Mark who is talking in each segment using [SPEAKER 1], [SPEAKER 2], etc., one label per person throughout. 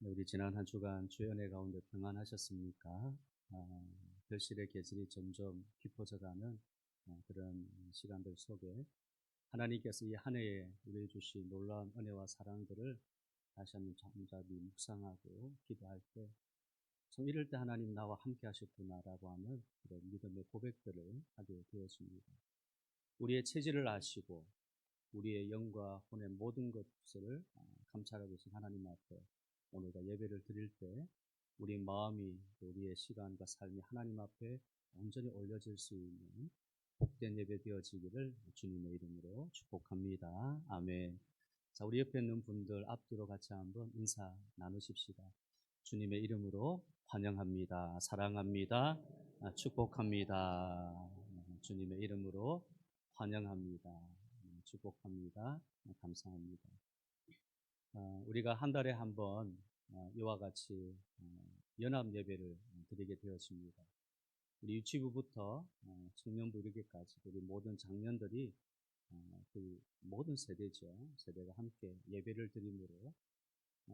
[SPEAKER 1] 우리 지난 한 주간 주의 은혜 가운데 평안하셨습니까? 결실의 계절이 점점 깊어져가는 그런 시간들 속에 하나님께서 이 한 해에 우리에게 주신 놀라운 은혜와 사랑들을 다시 한번 잠잠히 묵상하고 기도할 때, 참 이럴 때 하나님 나와 함께 하셨구나라고 하는 그런 믿음의 고백들을 하게 되었습니다. 우리의 체질을 아시고 우리의 영과 혼의 모든 것을 감찰하고 계신 하나님 앞에 오늘과 예배를 드릴 때 우리 마음이, 우리의 시간과 삶이 하나님 앞에 온전히 올려질 수 있는 복된 예배 되어지기를 주님의 이름으로 축복합니다. 아멘. 자, 우리 옆에 있는 분들 앞뒤로 같이 한번 인사 나누십시다. 주님의 이름으로 환영합니다. 사랑합니다. 축복합니다. 주님의 이름으로 환영합니다. 축복합니다. 감사합니다. 우리가 한 달에 한 번 이와 같이 연합 예배를 드리게 되었습니다. 우리 유치부부터 청년부 이르기까지 우리 모든 장년들이 그 모든 세대가 함께 예배를 드림으로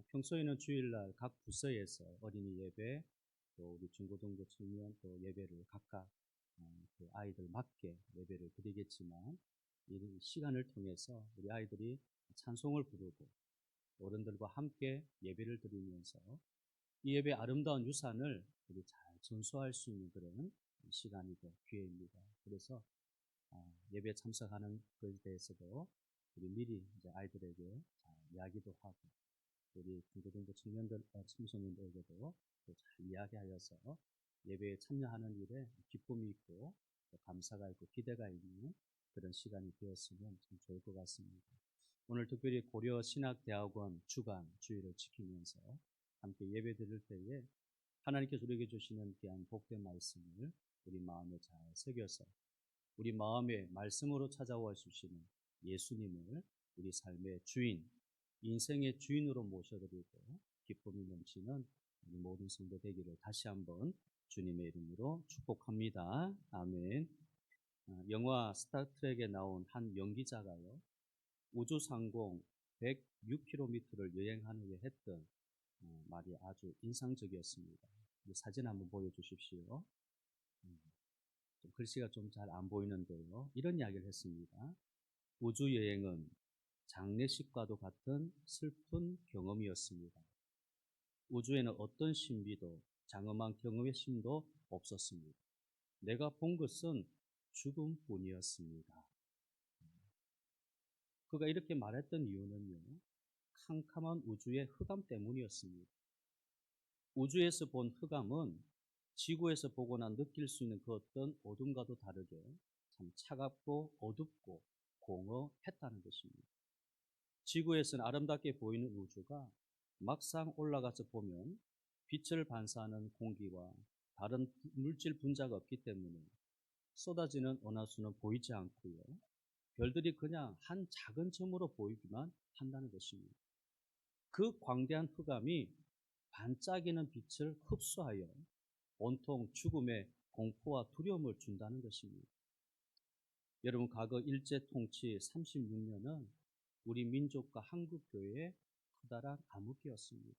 [SPEAKER 1] 평소에는 주일날 각 부서에서 어린이 예배, 또 우리 중고등부 청년 또 예배를 각각 그 아이들 맞게 예배를 드리겠지만, 이 시간을 통해서 우리 아이들이 찬송을 부르고 어른들과 함께 예배를 드리면서 이 예배의 아름다운 유산을 우리 잘 전수할 수 있는 그런 시간이고 기회입니다. 그래서 예배에 참석하는 것에 대해서도 우리 미리 이제 아이들에게 잘 이야기도 하고, 우리 중고등부 청년들, 청소년들에게도 잘 이야기하여서 예배에 참여하는 일에 기쁨이 있고 또 감사가 있고 기대가 있는 그런 시간이 되었으면 참 좋을 것 같습니다. 오늘 특별히 고려신학대학원 주간 주일을 지키면서 함께 예배 드릴 때에 하나님께서 우리에게 주시는 귀한 복된 말씀을 우리 마음에 잘 새겨서 우리 마음에 말씀으로 찾아와 주시는 예수님을 우리 삶의 주인, 인생의 주인으로 모셔드리고 기쁨이 넘치는 우리 모든 성도 되기를 다시 한번 주님의 이름으로 축복합니다. 아멘. 영화 스타트rek에 나온 한 연기자가요, 우주상공 106km를 여행한 후에 했던 말이 아주 인상적이었습니다. 이 사진 한번 보여주십시오. 글씨가 좀 잘 안 보이는데요, 이런 이야기를 했습니다. 우주여행은 장례식과도 같은 슬픈 경험이었습니다. 우주에는 어떤 신비도 장엄한 경험의 심도 없었습니다. 내가 본 것은 죽음뿐이었습니다. 그가 이렇게 말했던 이유는요, 캄캄한 우주의 흑암 때문이었습니다. 우주에서 본 흑암은 지구에서 보거나 느낄 수 있는 그 어떤 어둠과도 다르게 참 차갑고 어둡고 공허했다는 것입니다. 지구에서는 아름답게 보이는 우주가 막상 올라가서 보면 빛을 반사하는 공기와 다른 물질 분자가 없기 때문에 쏟아지는 은하수는 보이지 않고요, 별들이 그냥 한 작은 점으로 보이기만 한다는 것입니다. 그 광대한 흑암이 반짝이는 빛을 흡수하여 온통 죽음의 공포와 두려움을 준다는 것입니다. 여러분, 과거 일제 통치 36년은 우리 민족과 한국교회의 커다란 암흑기였습니다.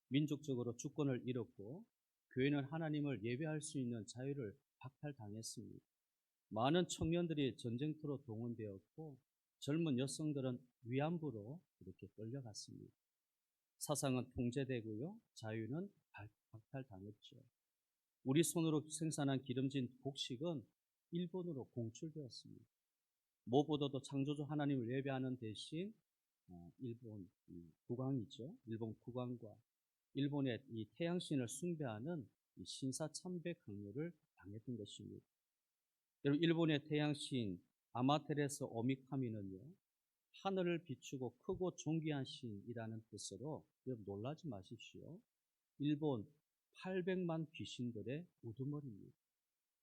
[SPEAKER 1] 민족적으로 주권을 잃었고 교회는 하나님을 예배할 수 있는 자유를 박탈당했습니다. 많은 청년들이 전쟁터로 동원되었고 젊은 여성들은 위안부로 이렇게 끌려갔습니다. 사상은 통제되고요, 자유는 박탈당했죠. 우리 손으로 생산한 기름진 곡식은 일본으로 공출되었습니다. 무엇보다도 창조주 하나님을 예배하는 대신 일본 국왕이죠, 일본 국왕과 일본의 이 태양신을 숭배하는 이 신사참배 강요를 당했던 것입니다. 여러분, 일본의 태양신 아마테라스 오미카미는요, 하늘을 비추고 크고 존귀한 신이라는 뜻으로, 여러분 놀라지 마십시오, 일본 800만 귀신들의 우두머리입니다.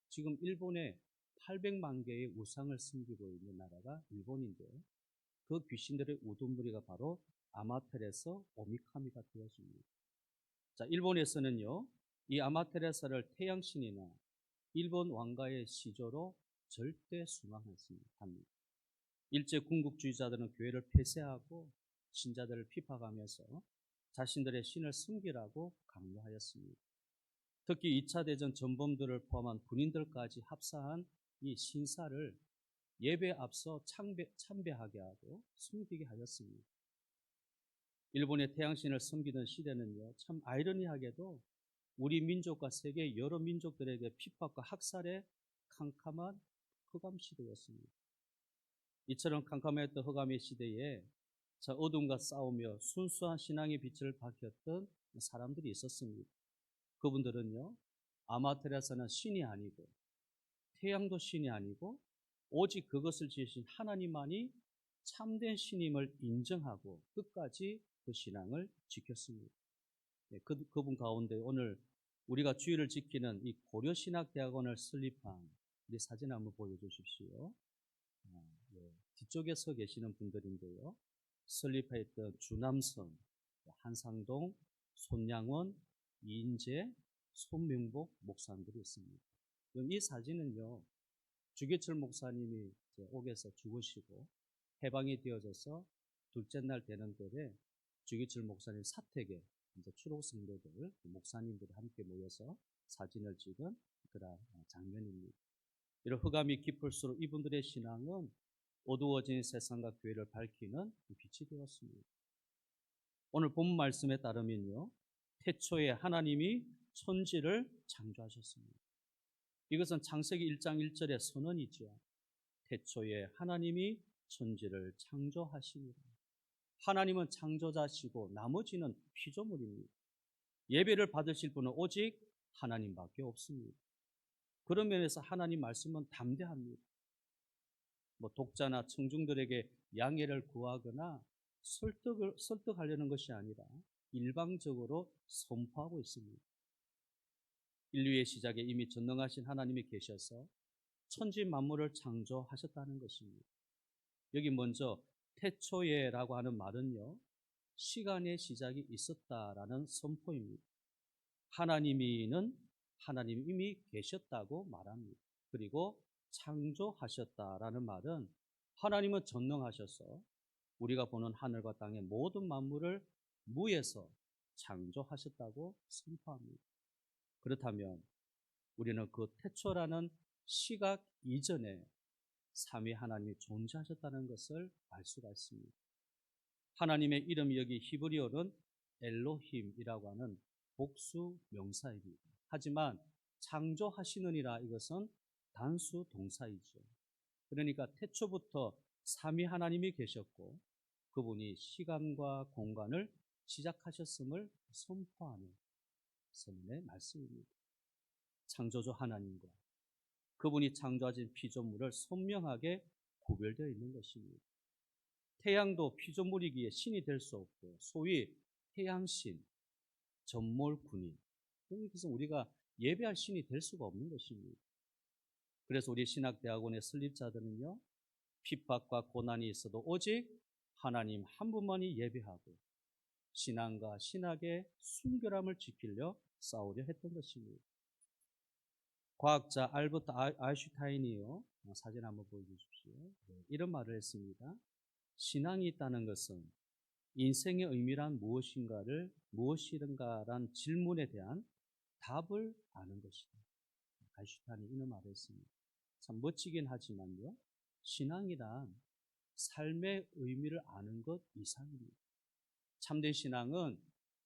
[SPEAKER 1] 지금 일본에 800만 개의 우상을 섬기고 있는 나라가 일본인데, 그 귀신들의 우두머리가 바로 아마테라스 오미카미가 되어집니다. 자, 일본에서는요, 이 아마테라스를 태양신이나 일본 왕가의 시조로 절대 숭앙했습니다. 일제 군국주의자들은 교회를 폐쇄하고 신자들을 핍박하면서 자신들의 신을 섬기라고 강요하였습니다. 특히 2차 대전 전범들을 포함한 군인들까지 합사한 이 신사를 예배에 앞서 참배하게 하고 숨기게 하였습니다. 일본의 태양신을 섬기던 시대는요, 참 아이러니하게도 우리 민족과 세계 여러 민족들에게 핍박과 학살의 캄캄한 흑암 시대였습니다. 이처럼 캄캄했던 흑암의 시대에 어둠과 싸우며 순수한 신앙의 빛을 밝혔던 사람들이 있었습니다. 그분들은요, 아마테라스는 신이 아니고 태양도 신이 아니고 오직 그것을 지으신 하나님만이 참된 신임을 인정하고 끝까지 그 신앙을 지켰습니다. 그분 가운데 오늘 우리가 주의를 지키는 이 고려신학대학원을 설립한 우리 사진 한번 보여주십시오. 뒤쪽에 서 계시는 분들인데요. 설립했던 주남선, 한상동, 손양원, 이인재, 손명복 목사님들이 있습니다. 이 사진은요, 주계철 목사님이 옥에서 죽으시고 해방이 되어져서 둘째 날 되는 때에 주계철 목사님 사택에 이제 추록 성도들, 목사님들이 함께 모여서 사진을 찍은 그런 장면입니다. 이런 흑암이 깊을수록 이분들의 신앙은 어두워진 세상과 교회를 밝히는 빛이 되었습니다. 오늘 본 말씀에 따르면요, 태초에 하나님이 천지를 창조하셨습니다. 이것은 창세기 1장 1절의 선언이죠. 태초에 하나님이 천지를 창조하시니라. 하나님은 창조자시고 나머지는 피조물입니다. 예배를 받으실 분은 오직 하나님밖에 없습니다. 그런 면에서 하나님 말씀은 담대합니다. 독자나 청중들에게 양해를 구하거나 설득하려는 것이 아니라 일방적으로 선포하고 있습니다. 인류의 시작에 이미 전능하신 하나님이 계셔서 천지 만물을 창조하셨다는 것입니다. 여기 먼저 태초에라고 하는 말은요, 시간의 시작이 있었다라는 선포입니다. 하나님이 이미 계셨다고 말합니다. 그리고 창조하셨다라는 말은 하나님은 전능하셔서 우리가 보는 하늘과 땅의 모든 만물을 무에서 창조하셨다고 선포합니다. 그렇다면 우리는 그 태초라는 시각 이전에 삼위 하나님이 존재하셨다는 것을 알 수가 있습니다. 하나님의 이름이 여기 히브리어는 엘로힘이라고 하는 복수 명사입니다. 하지만 창조하시느니라 이것은 단수 동사이죠. 그러니까 태초부터 삼위 하나님이 계셨고 그분이 시간과 공간을 시작하셨음을 선포하는 선언의 말씀입니다. 창조주 하나님과 그분이 창조하신 피조물을 선명하게 구별되어 있는 것입니다. 태양도 피조물이기에 신이 될 수 없고 소위 태양신, 전몰군인, 그래서 우리가 예배할 신이 될 수가 없는 것입니다. 그래서 우리 신학대학원의 설립자들은요, 핍박과 고난이 있어도 오직 하나님 한 분만이 예배하고 신앙과 신학의 순결함을 지키려 싸우려 했던 것입니다. 과학자 알버트 아인슈타인이요, 사진 한번 보여주십시오. 이런 말을 했습니다. 신앙이 있다는 것은 인생의 의미란 무엇인가란 질문에 대한 답을 아는 것이다. 아인슈타인이 이런 말을 했습니다. 참 멋지긴 하지만요, 신앙이란 삶의 의미를 아는 것 이상입니다. 참된 신앙은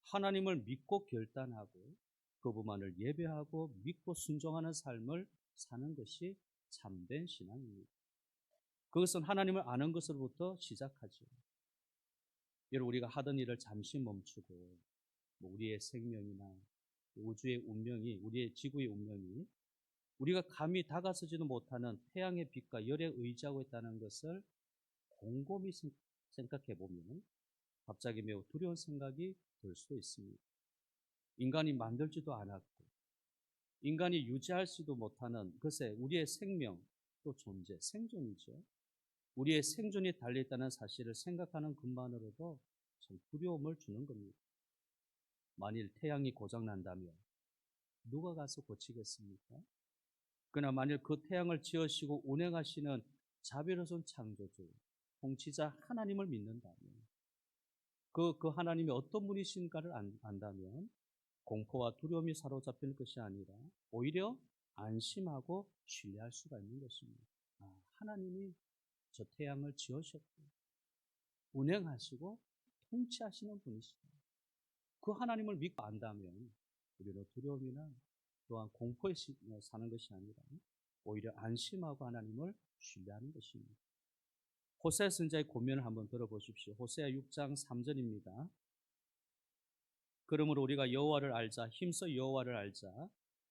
[SPEAKER 1] 하나님을 믿고 결단하고 그분만을 예배하고 믿고 순종하는 삶을 사는 것이 참된 신앙입니다. 그것은 하나님을 아는 것으로부터 시작하죠. 여러분, 우리가 하던 일을 잠시 멈추고 우리의 생명이나 우주의 운명이, 우리의 지구의 운명이 우리가 감히 다가서지도 못하는 태양의 빛과 열에 의지하고 있다는 것을 곰곰이 생각해 보면 갑자기 매우 두려운 생각이 들 수도 있습니다. 인간이 만들지도 않았고 인간이 유지할지도 못하는 글쎄 우리의 생명 또 존재, 생존이죠. 우리의 생존이 달려있다는 사실을 생각하는 것만으로도 참 두려움을 주는 겁니다. 만일 태양이 고장난다면 누가 가서 고치겠습니까? 그러나 만일 그 태양을 지으시고 운행하시는 자비로운 창조주, 통치자 하나님을 믿는다면 그 하나님이 어떤 분이신가를 안다면 공포와 두려움이 사로잡힐 것이 아니라 오히려 안심하고 신뢰할 수가 있는 것입니다. 하나님이 저 태양을 지으셨고 운행하시고 통치하시는 분이시다. 그 하나님을 믿고 안다면 우리는 두려움이나 또한 공포에 사는 것이 아니라 오히려 안심하고 하나님을 신뢰하는 것입니다. 호세아 선지자의 고면을 한번 들어보십시오. 호세아 6장 3절입니다. 그러므로 우리가 여호와를 알자, 힘써 여호와를 알자.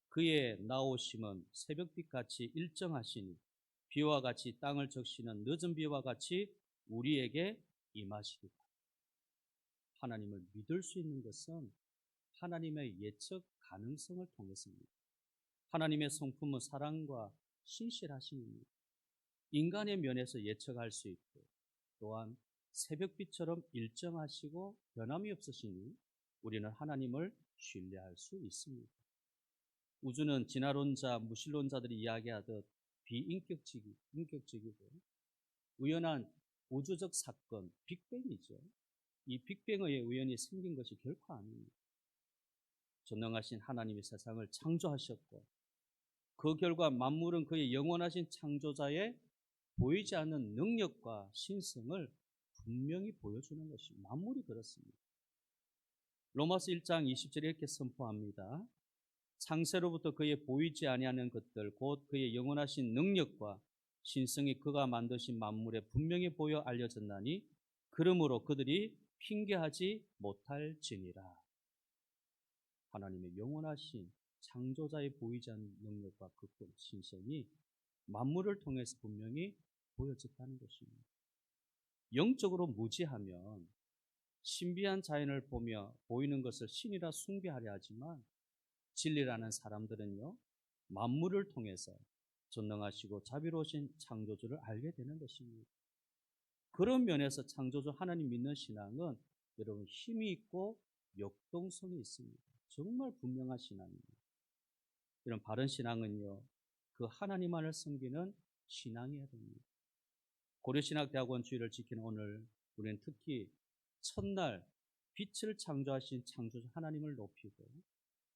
[SPEAKER 1] 그의 나오심은 새벽빛같이 일정하시니 비와 같이 땅을 적시는 늦은 비와 같이 우리에게 임하시리라. 하나님을 믿을 수 있는 것은 하나님의 예측 가능성을 통해서입니다. 하나님의 성품은 사랑과 신실하심입니다. 인간의 면에서 예측할 수 있고 또한 새벽빛처럼 일정하시고 변함이 없으시니 우리는 하나님을 신뢰할 수 있습니다. 우주는 진화론자, 무신론자들이 이야기하듯 비인격적이고 우연한 우주적 사건, 빅뱅이죠. 이 빅뱅에 우연히 생긴 것이 결코 아닙니다. 전능하신 하나님이 세상을 창조하셨고 그 결과 만물은 그의 영원하신 창조자의 보이지 않는 능력과 신성을 분명히 보여주는 것입니다. 만물이 그렇습니다. 로마서 1장 20절에 이렇게 선포합니다. 창세로부터 그의 보이지 아니하는 것들 곧 그의 영원하신 능력과 신성이 그가 만드신 만물에 분명히 보여 알려졌나니 그러므로 그들이 핑계하지 못할지니라. 하나님의 영원하신 창조자의 보이지 않는 능력과 그 신성이 만물을 통해서 분명히 보여졌다는 것입니다. 영적으로 무지하면 신비한 자연을 보며 보이는 것을 신이라 숭배하려 하지만 진리라는 사람들은요, 만물을 통해서 전능하시고 자비로우신 창조주를 알게 되는 것입니다. 그런 면에서 창조주 하나님 믿는 신앙은 여러분 힘이 있고 역동성이 있습니다. 정말 분명한 신앙입니다. 이런 바른 신앙은요, 그 하나님만을 섬기는 신앙이어야 됩니다. 고려신학대학원 주일을 지키는 오늘 우리는 특히 첫날 빛을 창조하신 창조주 하나님을 높이고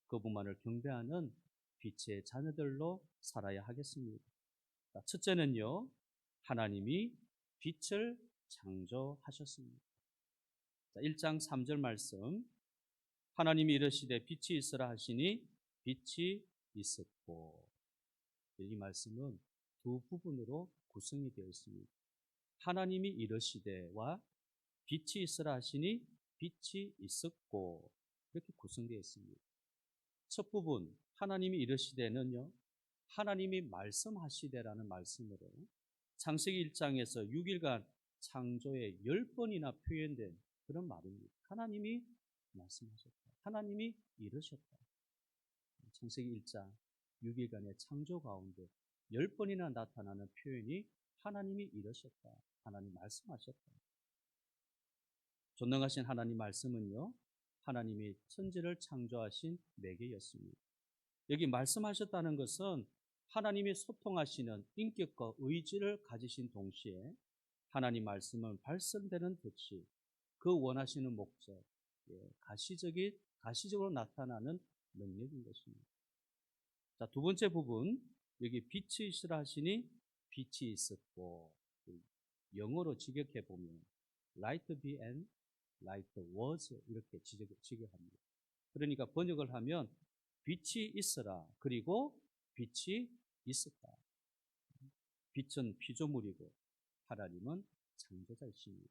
[SPEAKER 1] 그분만을 경배하는 빛의 자녀들로 살아야 하겠습니다. 첫째는요, 하나님이 빛을 창조하셨습니다. 1장 3절 말씀, 하나님이 이르시되 빛이 있으라 하시니 빛이 있었고. 이 말씀은 두 부분으로 구성이 되어 있습니다. 하나님이 이르시되와 빛이 있으라 하시니 빛이 있었고, 이렇게 구성되어 있습니다. 첫 부분 하나님이 이르시되는요, 하나님이 말씀하시되라는 말씀으로 창세기 1장에서 6일간 창조에 10번이나 표현된 그런 말입니다. 하나님이 말씀하셨다. 하나님이 이르셨다. 창세기 1장 6일간의 창조 가운데 10번이나 나타나는 표현이 하나님이 이르셨다. 하나님 말씀하셨다. 전능하신 하나님 말씀은요, 하나님이 천지를 창조하신 매개였습니다. 여기 말씀하셨다는 것은 하나님이 소통하시는 인격과 의지를 가지신 동시에 하나님 말씀은 발생되는 듯이 그 원하시는 목적, 가시적으로 나타나는 능력인 것입니다. 자, 두 번째 부분, 여기 빛이 있으라 하시니 빛이 있었고, 영어로 직역해 보면 light be and light was 이렇게 직역합니다. 그러니까 번역을 하면 빛이 있어라, 그리고 빛이 있었다. 빛은 피조물이고 하나님은 창조자이십니다.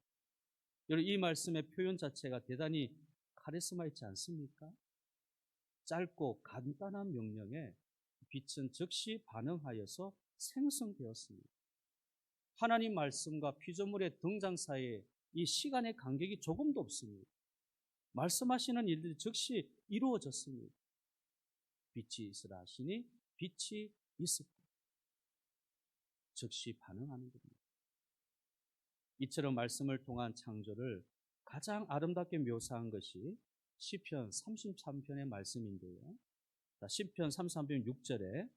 [SPEAKER 1] 여러분, 이 말씀의 표현 자체가 대단히 카리스마 있지 않습니까? 짧고 간단한 명령에 빛은 즉시 반응하여서 생성되었습니다. 하나님 말씀과 피조물의 등장 사이에 이 시간의 간격이 조금도 없습니다. 말씀하시는 일들이 즉시 이루어졌습니다. 빛이 있으라 하시니 빛이 있었고 즉시 반응하는 겁니다. 이처럼 말씀을 통한 창조를 가장 아름답게 묘사한 것이 시편 33편의 말씀인데요. 시편 33편 6절에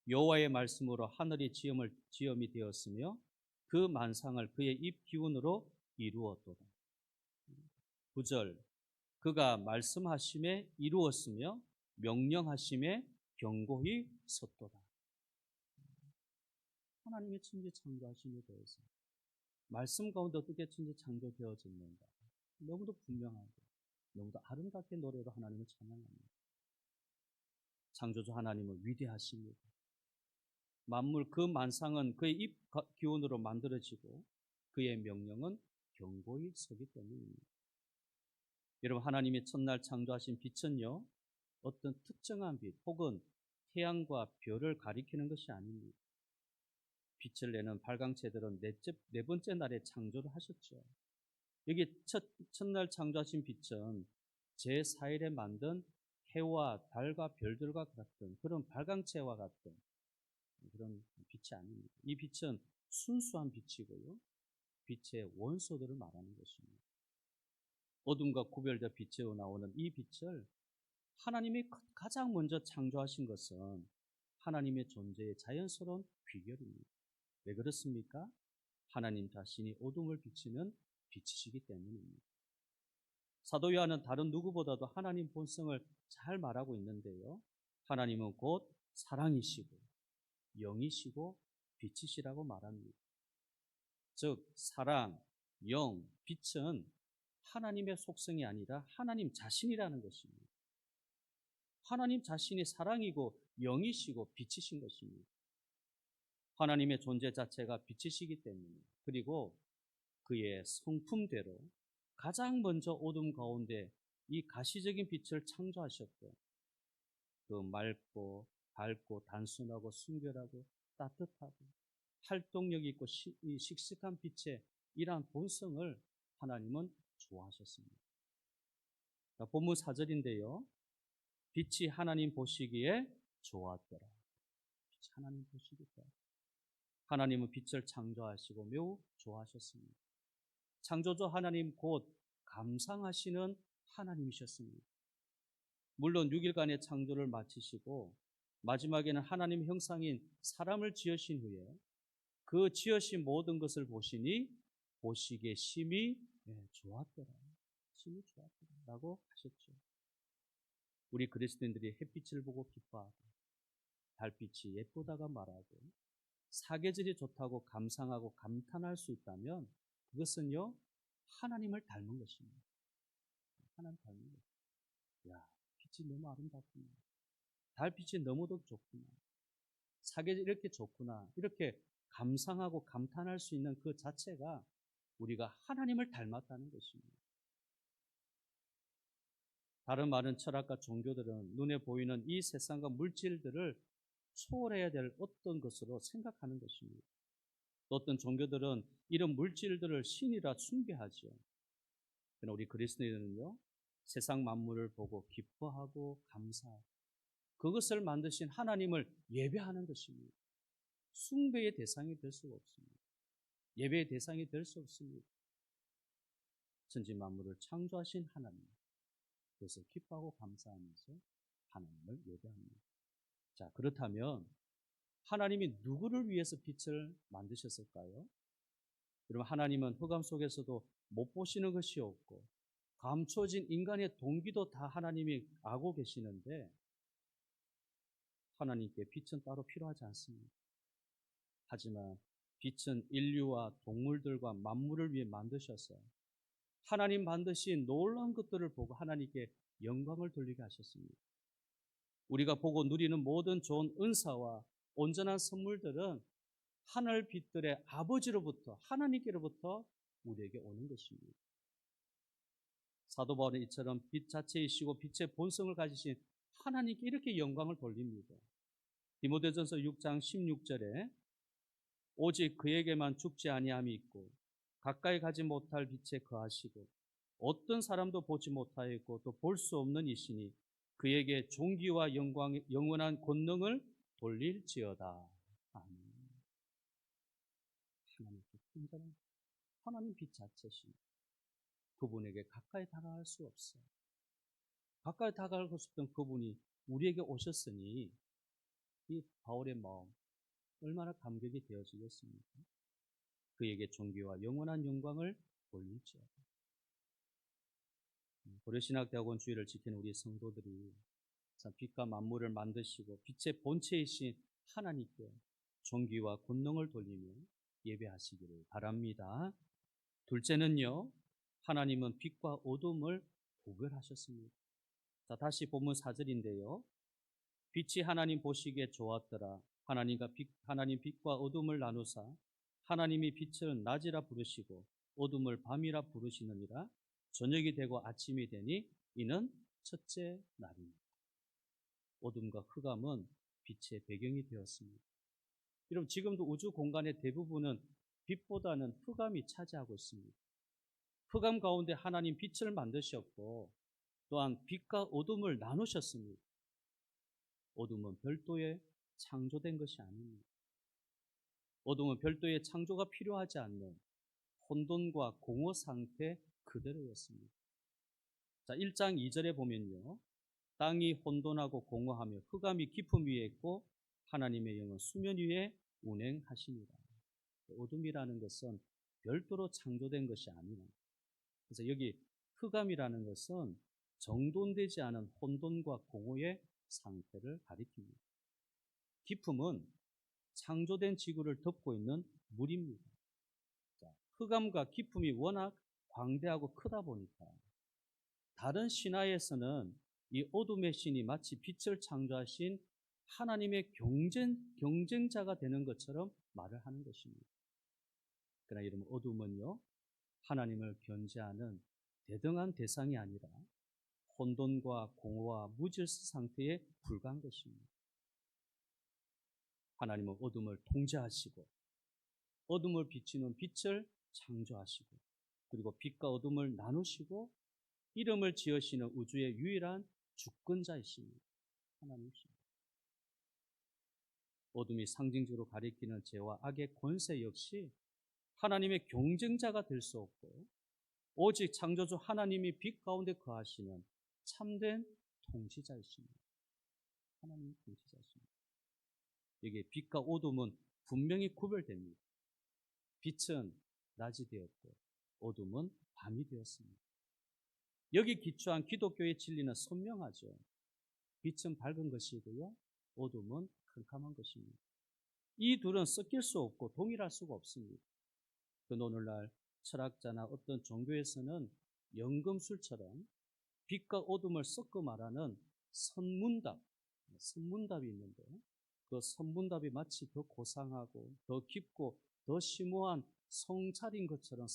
[SPEAKER 1] 여호와의 말씀으로 하늘이 지음이 되었으며 그 만상을 그의 입 기운으로 이루었도다. 9절 그가 말씀하심에 이루었으며 명령하심에 경고히 섰도다. 하나님의 천지 창조하심에 대해서 말씀 가운데 어떻게 천지 창조되어졌는가 너무도 분명하고 너무도 아름답게 노래로 하나님을 찬양합니다. 창조주 하나님은 위대하십니다. 만물 그 만상은 그의 입 기운으로 만들어지고 그의 명령은 경고히 서기 때문입니다. 여러분, 하나님이 첫날 창조하신 빛은요, 어떤 특정한 빛 혹은 태양과 별을 가리키는 것이 아닙니다. 빛을 내는 발광체들은 네 번째 날에 창조를 하셨죠. 여기 첫날 창조하신 빛은 제4일에 만든 해와 달과 별들과 같은 그런 발광체와 같은 그런 빛이 아닙니다. 이 빛은 순수한 빛이고요. 빛의 원소들을 말하는 것입니다. 어둠과 구별되어 빛으로 나오는 이 빛을 하나님이 가장 먼저 창조하신 것은 하나님의 존재의 자연스러운 귀결입니다. 왜 그렇습니까? 하나님 자신이 어둠을 비치는 빛이시기 때문입니다. 사도 요한은 다른 누구보다도 하나님 본성을 잘 말하고 있는데요. 하나님은 곧 사랑이시고 영이시고 빛이시라고 말합니다. 즉 사랑, 영, 빛은 하나님의 속성이 아니라 하나님 자신이라는 것입니다. 하나님 자신이 사랑이고 영이시고 빛이신 것입니다. 하나님의 존재 자체가 빛이시기 때문에 그리고 그의 성품대로 가장 먼저 어둠 가운데 이 가시적인 빛을 창조하셨고 그 맑고 밝고 단순하고 순결하고 따뜻하고 활동력 있고 씩씩한 빛의 이러한 본성을 하나님은 좋아하셨습니다. 본문 4절인데요. 빛이 하나님 보시기에 좋았더라. 빛이 하나님 보시기에 하나님은 빛을 창조하시고 매우 좋아하셨습니다. 창조주 하나님 곧 감상하시는 하나님이셨습니다. 물론 6일간의 창조를 마치시고 마지막에는 하나님 형상인 사람을 지으신 후에 그 지으신 모든 것을 보시니 보시기에 심히 좋았더라. 심히 좋았더라 라고 하셨죠. 우리 그리스도인들이 햇빛을 보고 기뻐하고 달빛이 예쁘다가 말하고 사계절이 좋다고 감상하고 감탄할 수 있다면 그것은요 하나님을 닮은 것입니다. 하나님 닮은 것. 야, 빛이 너무 아름답구나. 달빛이 너무도 좋구나. 사계절이 이렇게 좋구나. 이렇게 감상하고 감탄할 수 있는 그 자체가 우리가 하나님을 닮았다는 것입니다. 다른 많은 철학과 종교들은 눈에 보이는 이 세상과 물질들을 초월해야 될 어떤 것으로 생각하는 것입니다. 또 어떤 종교들은 이런 물질들을 신이라 숭배하죠. 그러나 우리 그리스도인은요, 세상 만물을 보고 기뻐하고 감사하고 그것을 만드신 하나님을 예배하는 것입니다. 숭배의 대상이 될 수가 없습니다. 예배의 대상이 될 수 없습니다. 천지 만물을 창조하신 하나님, 그래서 기뻐하고 감사하면서 하나님을 예배합니다. 자, 그렇다면 하나님이 누구를 위해서 빛을 만드셨을까요? 여러분, 하나님은 흑암 속에서도 못 보시는 것이 없고 감춰진 인간의 동기도 다 하나님이 알고 계시는데 하나님께 빛은 따로 필요하지 않습니다. 하지만 빛은 인류와 동물들과 만물을 위해 만드셔서 하나님 만드신 놀라운 것들을 보고 하나님께 영광을 돌리게 하셨습니다. 우리가 보고 누리는 모든 좋은 은사와 온전한 선물들은 하늘 빛들의 아버지로부터 하나님께로부터 우리에게 오는 것입니다. 사도 바울은 이처럼 빛 자체이시고 빛의 본성을 가지신 하나님께 이렇게 영광을 돌립니다. 디모데전서 6장 16절에 오직 그에게만 죽지 아니함이 있고 가까이 가지 못할 빛에 거하시고 어떤 사람도 보지 못하였고 또 볼 수 없는 이시니 그에게 존귀와 영광 영원한 권능을 돌릴지어다. 아멘. 하나님께 풍성한 하나님 빛 자체십니다. 그분에게 가까이 다가갈 수 없어요. 가까이 다가가고 싶던 그분이 우리에게 오셨으니 이 바울의 마음 얼마나 감격이 되어지겠습니까? 그에게 존귀와 영원한 영광을 돌릴지어다. 고려신학대학원 주의를 지키는 우리 성도들이 참 빛과 만물을 만드시고 빛의 본체이신 하나님께 존귀와 권능을 돌리며 예배하시기를 바랍니다. 둘째는요, 하나님은 빛과 어둠을 구별하셨습니다. 자, 다시 본문 4절인데요. 빛이 하나님 보시기에 좋았더라. 하나님 빛과 어둠을 나누사 하나님이 빛을 낮이라 부르시고 어둠을 밤이라 부르시느니라. 저녁이 되고 아침이 되니 이는 첫째 날입니다. 어둠과 흑암은 빛의 배경이 되었습니다. 여러분, 지금도 우주 공간의 대부분은 빛보다는 흑암이 차지하고 있습니다. 흑암 가운데 하나님 빛을 만드셨고 또한 빛과 어둠을 나누셨습니다. 어둠은 별도의 창조된 것이 아닙니다. 어둠은 별도의 창조가 필요하지 않는 혼돈과 공허 상태 그대로였습니다. 자, 1장 2절에 보면요. 땅이 혼돈하고 공허하며 흑암이 깊음 위에 있고 하나님의 영은 수면 위에 운행하시니라. 어둠이라는 것은 별도로 창조된 것이 아니라, 그래서 여기 흑암이라는 것은 정돈되지 않은 혼돈과 공허의 상태를 가리킵니다. 깊음은 창조된 지구를 덮고 있는 물입니다. 자, 흑암과 깊음이 워낙 광대하고 크다 보니까 다른 신화에서는 이 어둠의 신이 마치 빛을 창조하신 하나님의 경쟁자가 되는 것처럼 말을 하는 것입니다. 그러나 여러분, 어둠은요, 하나님을 견제하는 대등한 대상이 아니라 혼돈과 공허와 무질서 상태에 불과한 것입니다. 하나님은 어둠을 통제하시고 어둠을 비치는 빛을 창조하시고 그리고 빛과 어둠을 나누시고 이름을 지으시는 우주의 유일한 주권자이십니다. 하나님이십니다. 어둠이 상징적으로 가리키는 죄와 악의 권세 역시 하나님의 경쟁자가 될 수 없고 오직 창조주 하나님이 빛 가운데 거하시는 참된 통치자이십니다. 하나님 통치자이십니다. 여기에 빛과 어둠은 분명히 구별됩니다. 빛은 낮이 되었고 어둠은 밤이 되었습니다. 여기 기초한 기독교의 진리는 선명하죠. 빛은 밝은 것이고요, 어둠은 캄캄한 것입니다. 이 둘은 섞일 수 없고 동일할 수가 없습니다. 그 오늘날 철학자나 어떤 종교에서는 연금술처럼 빛과 어둠을 섞어 말하는 선문답이 있는데 그 선문답이 마치 더 고상하고 더 깊고 더 심오한 성찰인 것처럼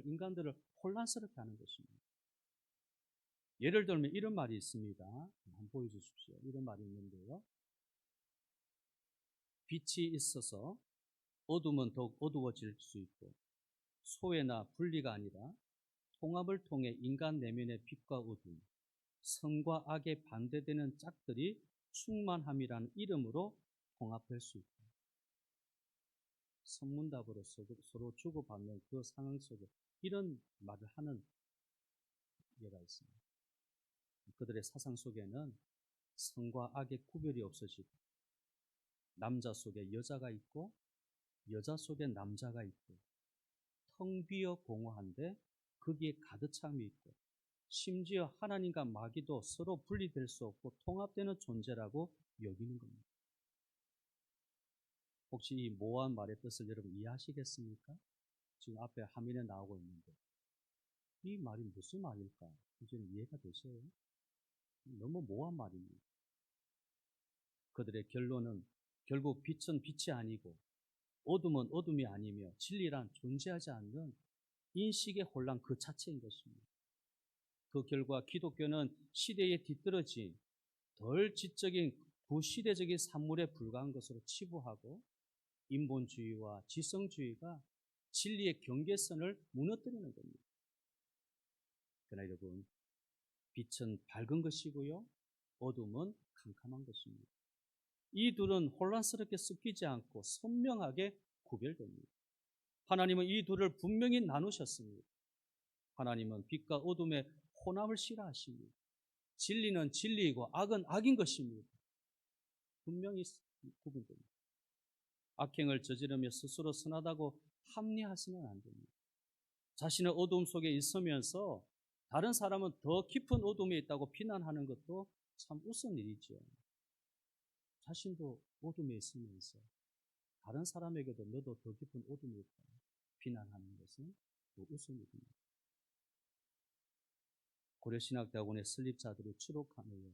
[SPEAKER 1] 인간들을 혼란스럽게 하는 것입니다. 예를 들면 이런 말이 있습니다. 한번 보여주십시오. 이런 말이 있는데요. 빛이 있어서 어둠은 더욱 어두워질 수 있고 소외나 분리가 아니라 통합을 통해 인간 내면의 빛과 어둠, 선과 악에 반대되는 짝들이 충만함이라는 이름으로 통합될 수 있다. 선문답으로 서로 주고받는 그 상황 속에 이런 말을 하는 예가 있습니다. 그들의 사상 속에는 선과 악의 구별이 없어지고 남자 속에 여자가 있고 여자 속에 남자가 있고 텅 비어 공허한데 거기에 가득 참이 있고 심지어 하나님과 마귀도 서로 분리될 수 없고 통합되는 존재라고 여기는 겁니다. 혹시 이 모호한 말의 뜻을 여러분 이해하시겠습니까? 지금 앞에 화면에 나오고 있는데 이 말이 무슨 말일까? 이제 이해가 되세요? 너무 모호한 말입니다. 그들의 결론은 결국 빛은 빛이 아니고 어둠은 어둠이 아니며 진리란 존재하지 않는 인식의 혼란 그 자체인 것입니다. 그 결과 기독교는 시대에 뒤떨어진 덜 지적인 구시대적인 산물에 불과한 것으로 치부하고 인본주의와 지성주의가 진리의 경계선을 무너뜨리는 겁니다. 그러나 여러분, 빛은 밝은 것이고요, 어둠은 캄캄한 것입니다. 이 둘은 혼란스럽게 섞이지 않고 선명하게 구별됩니다. 하나님은 이 둘을 분명히 나누셨습니다. 하나님은 빛과 어둠의 혼합을 싫어하십니다. 진리는 진리이고 악은 악인 것입니다. 분명히 구분됩니다. 악행을 저지르며 스스로 선하다고 합리하시면 안 됩니다. 자신의 어두움 속에 있으면서 다른 사람은 더 깊은 어둠에 있다고 비난하는 것도 참 우스운 일이죠. 자신도 어둠에 있으면서 다른 사람에게도 너도 더 깊은 어둠에 있다 비난하는 것은 우스운 일입니다. 고려신학대학원의 설립자들이 추록하는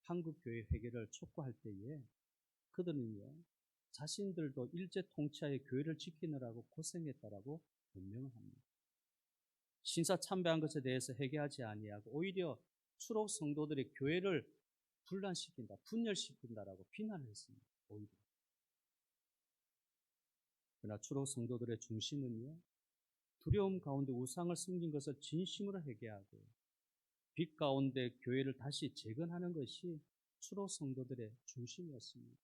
[SPEAKER 1] 한국교회 회개를 촉구할 때에 그들은요, 자신들도 일제 통치하에 교회를 지키느라고 고생했다라고 변명을 합니다. 신사 참배한 것에 대해서 회개하지 아니하고 오히려 추록 성도들이 교회를 분란시킨다, 분열시킨다라고 비난을 했습니다. 오히려. 그러나 추록 성도들의 중심은요, 두려움 가운데 우상을 숨긴 것을 진심으로 회개하고 빛 가운데 교회를 다시 재건하는 것이 추록 성도들의 중심이었습니다.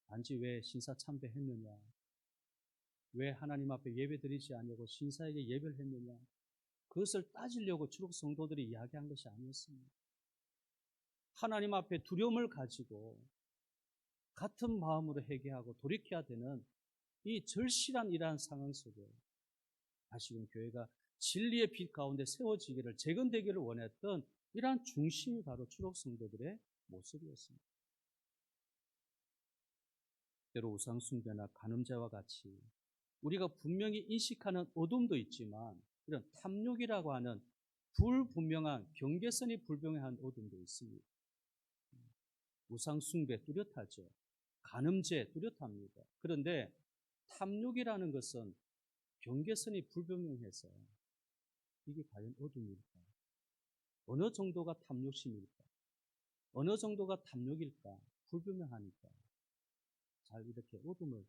[SPEAKER 1] 단지 왜 신사 참배했느냐, 왜 하나님 앞에 예배 드리지 않냐고 신사에게 예배를 했느냐, 그것을 따지려고 추록 성도들이 이야기한 것이 아니었습니다. 하나님 앞에 두려움을 가지고 같은 마음으로 회개하고 돌이켜야 되는 이 절실한 이러한 상황 속에 다시금 교회가 진리의 빛 가운데 세워지기를, 재건되기를 원했던 이러한 중심이 바로 추록 성도들의 모습이었습니다. 때로 우상 숭배나 간음죄와 같이 우리가 분명히 인식하는 어둠도 있지만 이런 탐욕이라고 하는 불분명한, 경계선이 불분명한 어둠도 있습니다. 우상 숭배 뚜렷하죠. 간음죄 뚜렷합니다. 그런데 탐욕이라는 것은 경계선이 불분명해서 이게 과연 어둠일까? 어느 정도가 탐욕심일까? 어느 정도가 탐욕일까? 불분명하니까 잘 이렇게 어둠을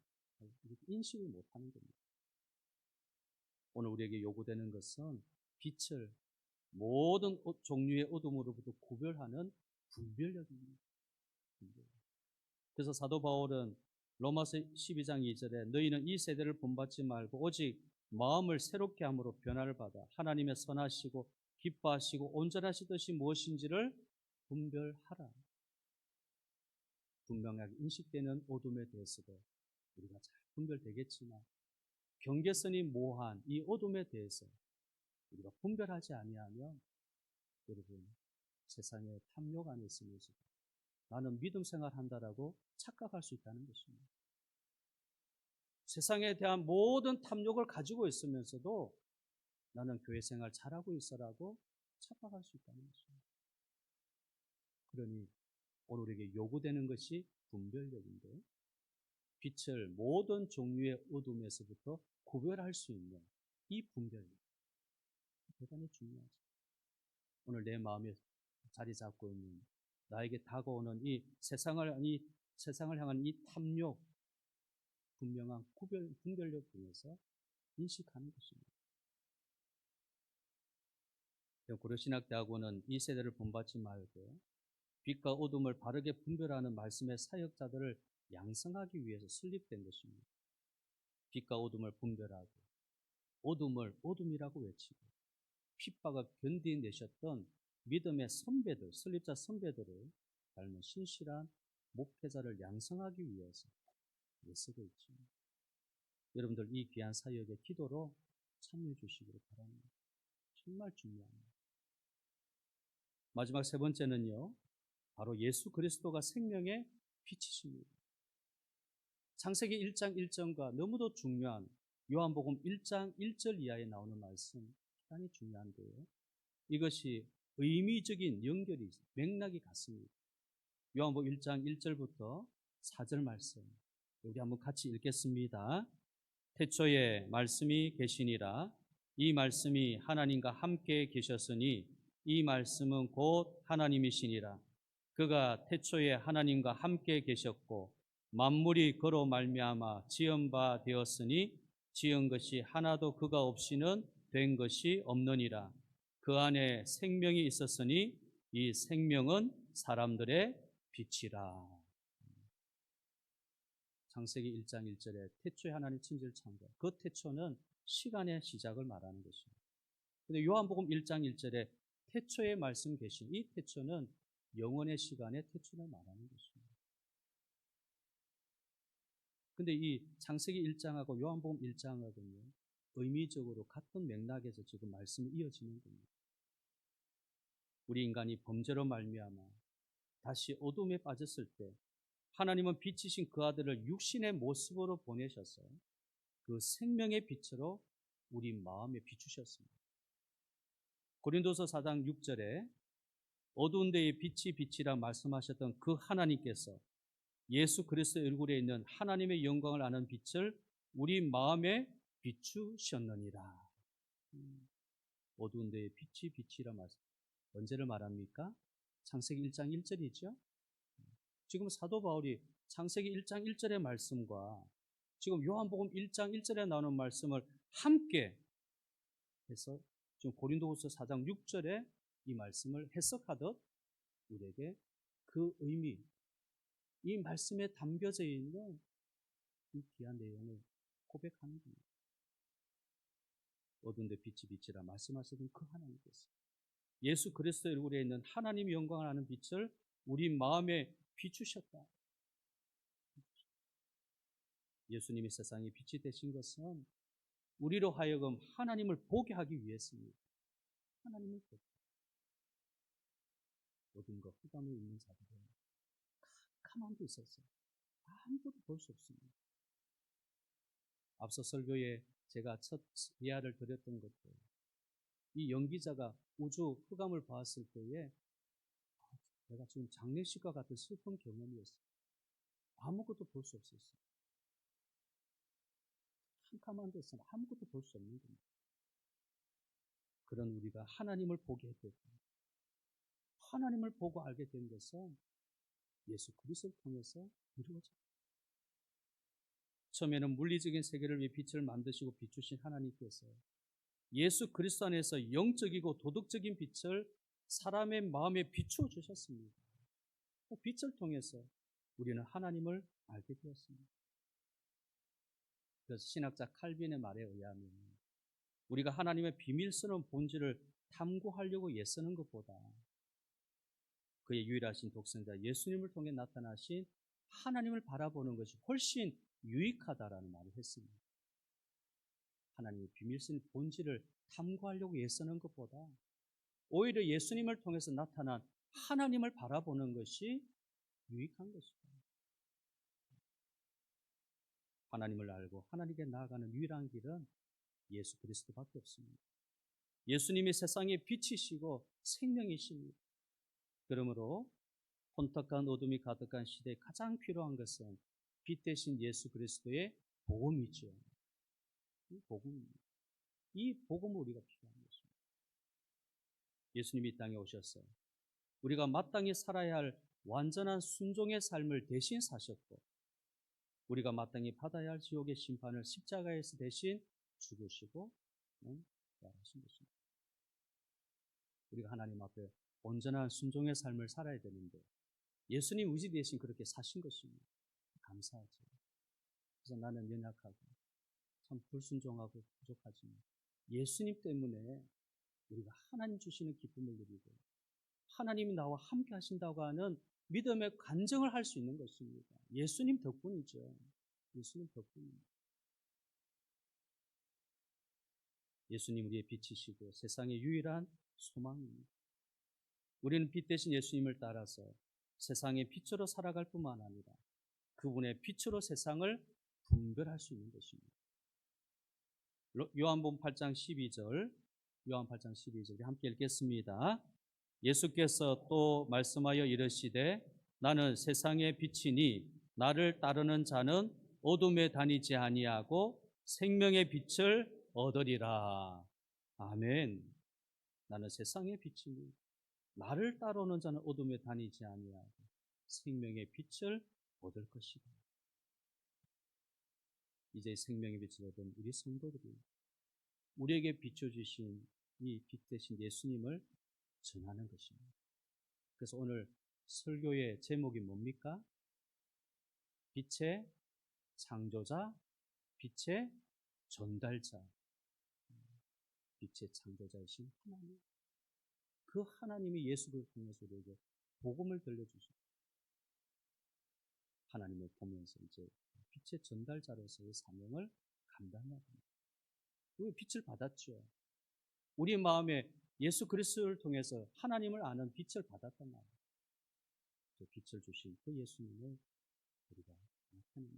[SPEAKER 1] 이렇게 인식을 못하는 겁니다. 오늘 우리에게 요구되는 것은 빛을 모든 종류의 어둠으로부터 구별하는 분별력입니다. 그래서 사도 바울은 로마서 12장 2절에 너희는 이 세대를 본받지 말고 오직 마음을 새롭게 함으로 변화를 받아 하나님의 선하시고 기뻐하시고 온전하신 뜻이 무엇인지를 분별하라. 분명하게 인식되는 어둠에 대해서도 우리가 잘 분별되겠지만 경계선이 모호한 이 어둠에 대해서 우리가 분별하지 아니하면 여러분 세상의 탐욕 안에 있으면서 나는 믿음 생활한다라고 착각할 수 있다는 것입니다. 세상에 대한 모든 탐욕을 가지고 있으면서도 나는 교회 생활 잘하고 있어라고 착각할 수 있다는 것입니다. 그러니 오늘 우리에게 요구되는 것이 분별력인데 빛을 모든 종류의 어둠에서부터 구별할 수 있는 이 분별력 대단히 중요하죠. 오늘 내 마음에 자리 잡고 있는 나에게 다가오는 이 세상을 향한 이 탐욕, 분명한 분별력 중에서 인식하는 것입니다. 고려신학대학원은 이 세대를 본받지 말고 빛과 어둠을 바르게 분별하는 말씀의 사역자들을 양성하기 위해서 설립된 것입니다. 빛과 어둠을 분별하고 어둠을 어둠이라고 외치고 핍박을 견디내셨던 믿음의 선배들, 설립자 선배들을 닮은 신실한 목회자를 양성하기 위해서 애쓰고 있죠. 여러분들 이 귀한 사역의 기도로 참여해 주시기를 바랍니다. 정말 중요합니다. 마지막 세 번째는요, 바로 예수 그리스도가 생명의 빛이십니다. 창세기 1장 1절과 너무도 중요한 요한복음 1장 1절 이하에 나오는 말씀 대단히 중요한데요. 이것이 의미적인 연결이 맥락이 같습니다. 요한복음 1장 1절부터 4절 말씀 우리 한번 같이 읽겠습니다. 태초에 말씀이 계시니라. 이 말씀이 하나님과 함께 계셨으니 이 말씀은 곧 하나님이시니라. 그가 태초에 하나님과 함께 계셨고 만물이 그로 말미암아 지은 바 되었으니 지은 것이 하나도 그가 없이는 된 것이 없느니라. 그 안에 생명이 있었으니 이 생명은 사람들의 빛이라. 창세기 1장 1절에 태초에 하나님 천지를 창조. 그 태초는 시간의 시작을 말하는 것입니다. 근데 요한복음 1장 1절에 태초에 말씀 계신 이 태초는 영원의 시간의 태초를 말하는 것입니다. 근데 이 창세기 1장하고 요한복음 1장하고는 의미적으로 같은 맥락에서 지금 말씀이 이어지는 겁니다. 우리 인간이 범죄로 말미암아 다시 어둠에 빠졌을 때 하나님은 빛이신 그 아들을 육신의 모습으로 보내셔서 그 생명의 빛으로 우리 마음에 비추셨습니다. 고린도서 4장 6절에 어두운 데에 빛이 빛이라 말씀하셨던 그 하나님께서 예수 그리스도의 얼굴에 있는 하나님의 영광을 아는 빛을 우리 마음에 비추셨느니라. 어두운 데에 빛이 빛이라 말씀. 언제를 말합니까? 창세기 1장 1절이죠. 지금 사도 바울이 창세기 1장 1절의 말씀과 지금 요한복음 1장 1절에 나오는 말씀을 함께 해서 지금 고린도후서 4장 6절에 이 말씀을 해석하듯 우리에게 그 의미, 이 말씀에 담겨져 있는 이 귀한 내용을 고백하는 겁니다. 어두운 데 빛이 빛이라 말씀하시던 그 하나님께서 예수 그리스도의 얼굴에 있는 하나님의 영광을 아는 빛을 우리 마음에 비추셨다. 예수님이 세상에 빛이 되신 것은 우리로 하여금 하나님을 보게 하기 위해서입니다. 하나님을 보게. 모든 것 흑암에 있는 자들은 가만히 있었어요. 아무것도 볼 수 없습니다. 앞서 설교에 제가 첫 예화를 드렸던 것도 이 연기자가 우주 흑암을 봤을 때에 내가 지금 장례식과 같은 슬픈 경험이었어요. 아무것도 볼 수 없었어요. 캄캄한 데서는 아무것도 볼 수 없는 겁니다. 그런 우리가 하나님을 보게 됐고 하나님을 보고 알게 된 것은 예수 그리스도를 통해서 이루어집니다. 처음에는 물리적인 세계를 위해 빛을 만드시고 비추신 하나님께서 예수 그리스도 안에서 영적이고 도덕적인 빛을 사람의 마음에 비추어 주셨습니다. 그 빛을 통해서 우리는 하나님을 알게 되었습니다. 그래서 신학자 칼빈의 말에 의하면 우리가 하나님의 비밀스러운 본질을 탐구하려고 애쓰는 것보다 그의 유일하신 독생자 예수님을 통해 나타나신 하나님을 바라보는 것이 훨씬 유익하다라는 말을 했습니다. 하나님의 비밀스러운 본질을 탐구하려고 애쓰는 것보다 오히려 예수님을 통해서 나타난 하나님을 바라보는 것이 유익한 것입니다. 하나님을 알고 하나님께 나아가는 유일한 길은 예수 그리스도밖에 없습니다. 예수님이 세상의 빛이시고 생명이십니다. 그러므로 혼탁한 어둠이 가득한 시대에 가장 필요한 것은 빛 대신 예수 그리스도의 복음이죠. 이 복음입니다. 이 복음을 우리가 필요한 것입니다. 예수님이 이 땅에 오셔서 우리가 마땅히 살아야 할 완전한 순종의 삶을 대신 사셨고 우리가 마땅히 받아야 할 지옥의 심판을 십자가에서 대신 죽으시고 하신 것입니다. 우리가 하나님 앞에 온전한 순종의 삶을 살아야 되는데 예수님 의지 대신 그렇게 사신 것입니다. 감사하죠. 그래서 나는 연약하고 참 불순종하고 부족하지만 예수님 때문에 우리가 하나님 주시는 기쁨을 누리고 하나님이 나와 함께 하신다고 하는 믿음의 간증을 할 수 있는 것입니다. 예수님 덕분이죠. 예수님 덕분입니다. 예수님 우리의 빛이시고 세상의 유일한 소망입니다. 우리는 빛 대신 예수님을 따라서 세상의 빛으로 살아갈 뿐만 아니라 그분의 빛으로 세상을 분별할 수 있는 것입니다. 요한복음 8장 12절, 요한 8장 12절 함께 읽겠습니다. 예수께서 또 말씀하여 이르시되 나는 세상의 빛이니 나를 따르는 자는 어둠에 다니지 아니하고 생명의 빛을 얻으리라. 아멘. 나는 세상의 빛이니 나를 따르는 자는 어둠에 다니지 아니하고 생명의 빛을 얻을 것이다. 이제 생명의 빛을 얻은 우리 성도들이 우리에게 비춰주신 이 빛 대신 예수님을 전하는 것입니다. 그래서 오늘 설교의 제목이 뭡니까? 빛의 창조자, 빛의 전달자. 빛의 창조자이신 하나님. 그 하나님이 예수를 통해서 우리에게 복음을 들려주시고 하나님을 보면서 이제 빛의 전달자로서의 사명을 감당해야 합니다. 우리 빛을 받았죠. 우리 마음에 예수 그리스도를 통해서 하나님을 아는 빛을 받았단 말이에요. 그 빛을 주신 그 예수님을 우리가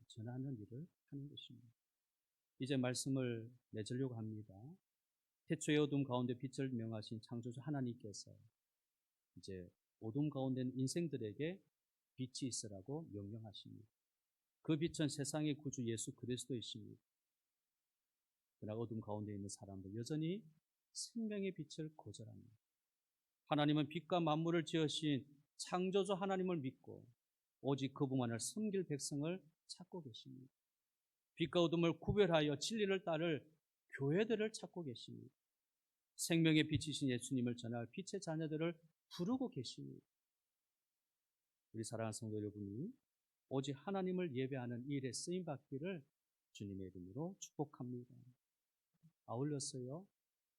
[SPEAKER 1] 전하는 일을 하는 것입니다. 이제 말씀을 맺으려고 합니다. 태초의 어둠 가운데 빛을 명하신 창조주 하나님께서 이제 어둠 가운데 있는 인생들에게 빛이 있으라고 명령하십니다. 그 빛은 세상의 구주 예수 그리스도이십니다. 그러나 어둠 가운데 있는 사람도 여전히 생명의 빛을 거절합니다. 하나님은 빛과 만물을 지으신 창조주 하나님을 믿고 오직 그분만을 섬길 백성을 찾고 계십니다. 빛과 어둠을 구별하여 진리를 따를 교회들을 찾고 계십니다. 생명의 빛이신 예수님을 전할 빛의 자녀들을 부르고 계십니다. 우리 사랑하는 성도 여러분이 오직 하나님을 예배하는 일에 쓰임받기를 주님의 이름으로 축복합니다. 아울러서요,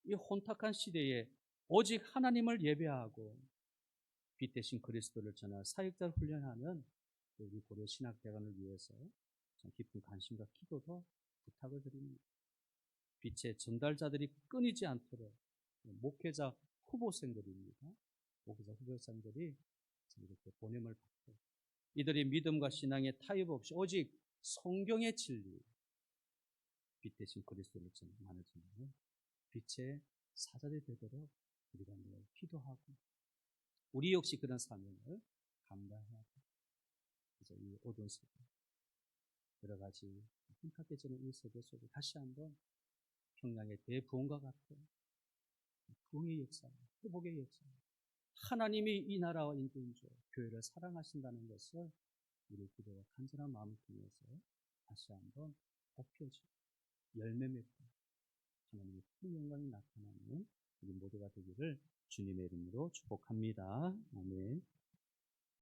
[SPEAKER 1] 이 혼탁한 시대에 오직 하나님을 예배하고 빛 대신 그리스도를 전할 사역자를 훈련하는 우리 고려 신학대관을 위해서 참 깊은 관심과 기도도 부탁을 드립니다. 빛의 전달자들이 끊이지 않도록 목회자 후보생들입니다. 목회자 후보생들이 이렇게 보냄을 받고 이들이 믿음과 신앙의 타협 없이 오직 성경의 진리, 빛 대신 그리스도를 전하는 빛의 사자들이 되도록 우리가 늘 기도하고 우리 역시 그런 사명을 감당해야 합니다. 그래서 이 어두운 세계, 여러 가지 혼탁해지는 이 세계 속에 다시 한번 평양의 대부흥과 같은 부흥의 역사, 회복의 역사, 하나님이 이 나라와 인도인조 교회를 사랑하신다는 것을 우리 기도와 간절한 마음을 통해서 다시 한번 복혀지고 열매 맺고 하나님의 큰 영광이 나타나는 우리 모두가 되기를 주님의 이름으로 축복합니다. 아멘.